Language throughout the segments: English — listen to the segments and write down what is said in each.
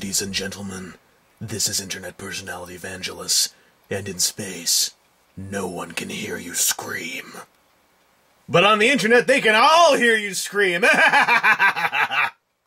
Ladies and gentlemen, this is Internet Personality Vangelus, and in space, no one can hear you scream. But on the internet, they can all hear you scream!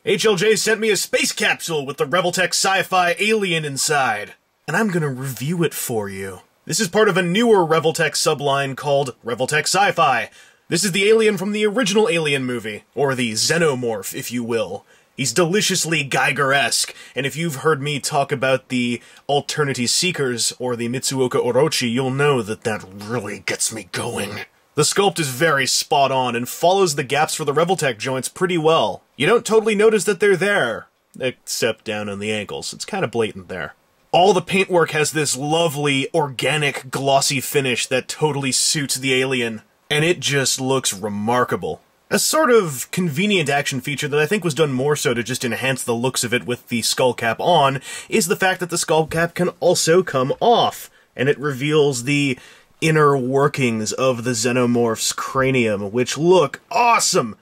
HLJ sent me a space capsule with the Revoltech Sci-Fi alien inside, and I'm gonna review it for you. This is part of a newer Revoltech subline called Revoltech Sci-Fi. This is the alien from the original Alien movie, or the Xenomorph, if you will. He's deliciously Geiger-esque, and if you've heard me talk about the Alternity Seekers or the Mitsuoka Orochi, you'll know that that really gets me going. The sculpt is very spot on and follows the gaps for the Revoltech joints pretty well. You don't totally notice that they're there, except down on the ankles. It's kind of blatant there. All the paintwork has this lovely, organic, glossy finish that totally suits the alien, and it just looks remarkable. A sort of convenient action feature that I think was done more so to just enhance the looks of it with the skull cap on is the fact that the skull cap can also come off, and it reveals the inner workings of the Xenomorph's cranium, which look awesome!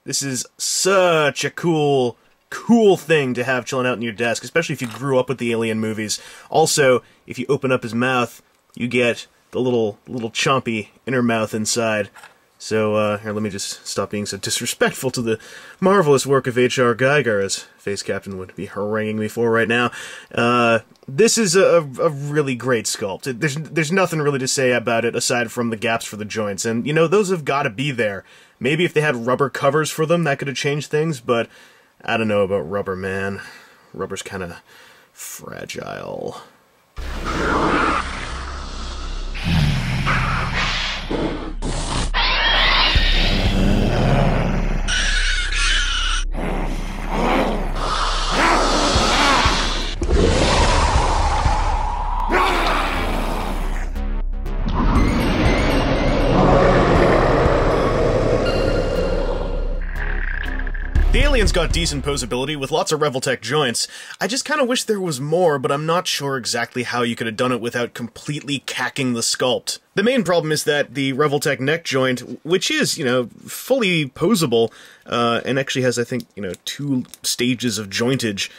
This is such a cool thing to have chilling out in your desk, especially if you grew up with the Alien movies. Also, if you open up his mouth, you get the little chompy inner mouth inside. So, here, let me just stop being so disrespectful to the marvelous work of H.R. Geiger, as Face Captain would be haranguing me for right now. This is a really great sculpt. There's nothing really to say about it aside from the gaps for the joints, and, you know, those have got to be there. Maybe if they had rubber covers for them, that could have changed things, but I don't know about rubber, man. Rubber's kind of fragile. The alien's got decent poseability with lots of Revoltech joints. I just kind of wish there was more, but I'm not sure exactly how you could have done it without completely cacking the sculpt. The main problem is that the Revoltech neck joint, which is, you know, fully posable, and actually has, I think, you know, 2 stages of jointage,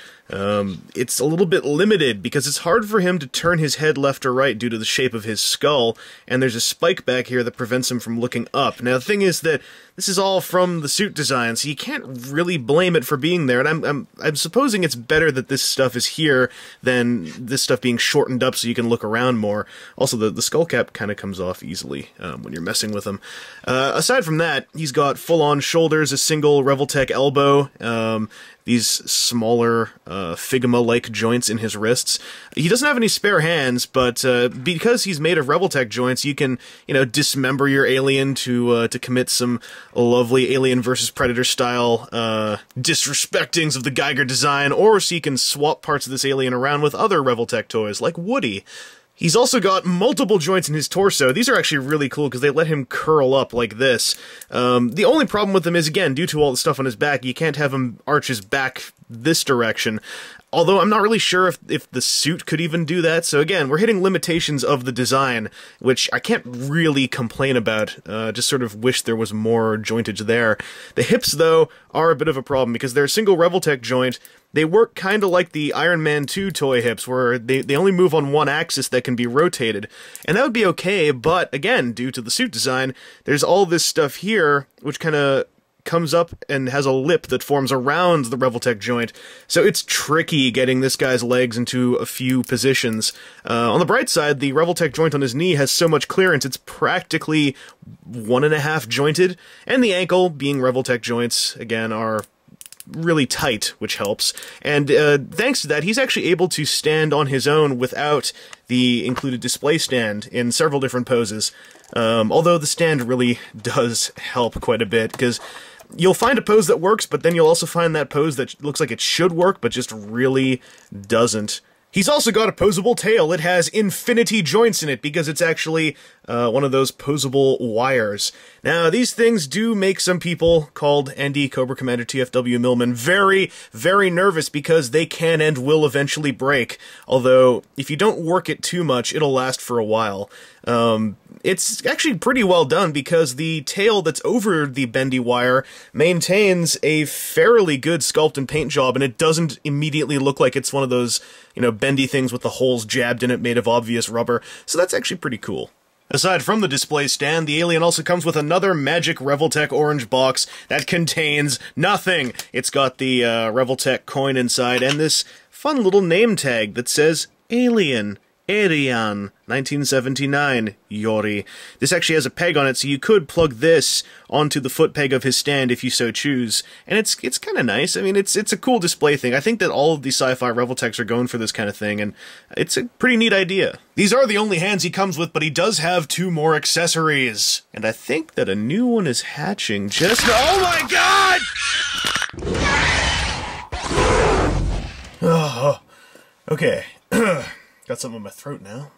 it's a little bit limited because it's hard for him to turn his head left or right due to the shape of his skull, and there's a spike back here that prevents him from looking up. Now, the thing is that this is all from the suit design, so you can't really blame it for being there, and I'm supposing it's better that this stuff is here than this stuff being shortened up so you can look around more. Also, the skull cap kind of comes off easily when you're messing with him. Aside from that, he's got full-on shoulders, a single Revoltech elbow, these smaller Figma-like joints in his wrists. He doesn't have any spare hands, but because he's made of Revoltech joints, you can, you know, dismember your alien to commit some lovely Alien vs. Predator style disrespectings of the Geiger design, or so you can swap parts of this alien around with other Revoltech toys, like Woody. He's also got multiple joints in his torso. These are actually really cool because they let him curl up like this. The only problem with them is, again, due to all the stuff on his back, you can't have him arch his back this direction. Although I'm not really sure if the suit could even do that, so again, we're hitting limitations of the design, which I can't really complain about, just sort of wish there was more jointage there. The hips, though, are a bit of a problem, because they're a single Revoltech joint. They work kind of like the Iron Man 2 toy hips, where they only move on one axis that can be rotated, and that would be okay, but again, due to the suit design, there's all this stuff here, which kind of comes up and has a lip that forms around the Revoltech joint, so it's tricky getting this guy's legs into a few positions. On the bright side, the Revoltech joint on his knee has so much clearance, it's practically 1.5 jointed, and the ankle, being Revoltech joints, again, are really tight, which helps, and thanks to that, he's actually able to stand on his own without the included display stand in several different poses, although the stand really does help quite a bit, because you'll find a pose that works, but then you'll also find that pose that looks like it should work, but just really doesn't. He's also got a posable tail. It has infinity joints in it because it's actually one of those posable wires. Now, these things do make some people, called ND Cobra Commander TFW Millman, very, very nervous because they can and will eventually break. Although, if you don't work it too much, it'll last for a while. It's actually pretty well done because the tail that's over the bendy wire maintains a fairly good sculpt and paint job, and it doesn't immediately look like it's one of those, you know, bendy things with the holes jabbed in it made of obvious rubber. So that's actually pretty cool. Aside from the display stand, the alien also comes with another magic Revoltech orange box that contains nothing. It's got the Revoltech coin inside and this fun little name tag that says Alien. Arian, 1979, Yori. This actually has a peg on it, so you could plug this onto the foot peg of his stand if you so choose. And it's kind of nice. I mean, it's a cool display thing. I think that all of the Sci-Fi Revoltechs are going for this kind of thing, and it's a pretty neat idea. These are the only hands he comes with, but he does have 2 more accessories. And I think that a new one is hatching just now. Oh my god! Oh, okay. Got something in my throat now.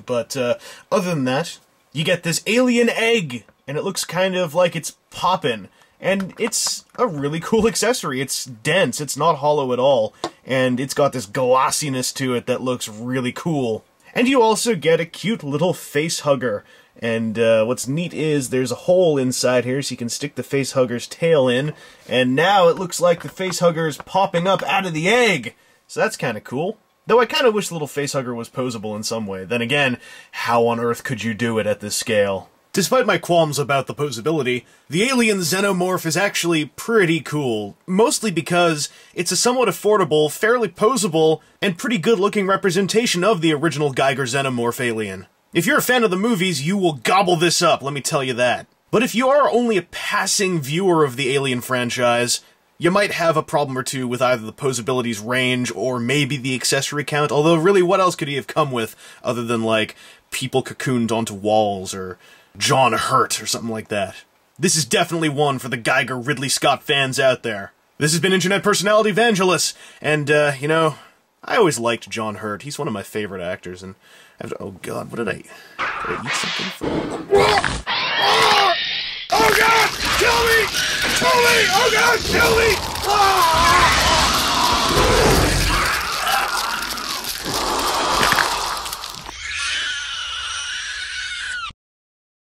But other than that, you get this alien egg, and it looks kind of like it's poppin'. And it's a really cool accessory. It's dense, it's not hollow at all, and it's got this glossiness to it that looks really cool. And you also get a cute little face hugger. And what's neat is there's a hole inside here so you can stick the face hugger's tail in, and now it looks like the face hugger is popping up out of the egg. So that's kind of cool. Though I kind of wish the little facehugger was posable in some way. Then again, how on earth could you do it at this scale? Despite my qualms about the posability, the alien xenomorph is actually pretty cool. Mostly because it's a somewhat affordable, fairly posable, and pretty good-looking representation of the original Geiger xenomorph alien. If you're a fan of the movies, you will gobble this up, let me tell you that. But if you are only a passing viewer of the Alien franchise, you might have a problem or two with either the posability's range or maybe the accessory count, although really what else could he have come with other than, like, people cocooned onto walls or John Hurt or something like that. This is definitely one for the Geiger Ridley Scott fans out there. This has been Internet Personality Vangelus, and, you know, I always liked John Hurt. He's one of my favorite actors, and after, oh god, what did I eat something from? Oh god! Kill me! Kill me! Oh god! Kill me! Ah!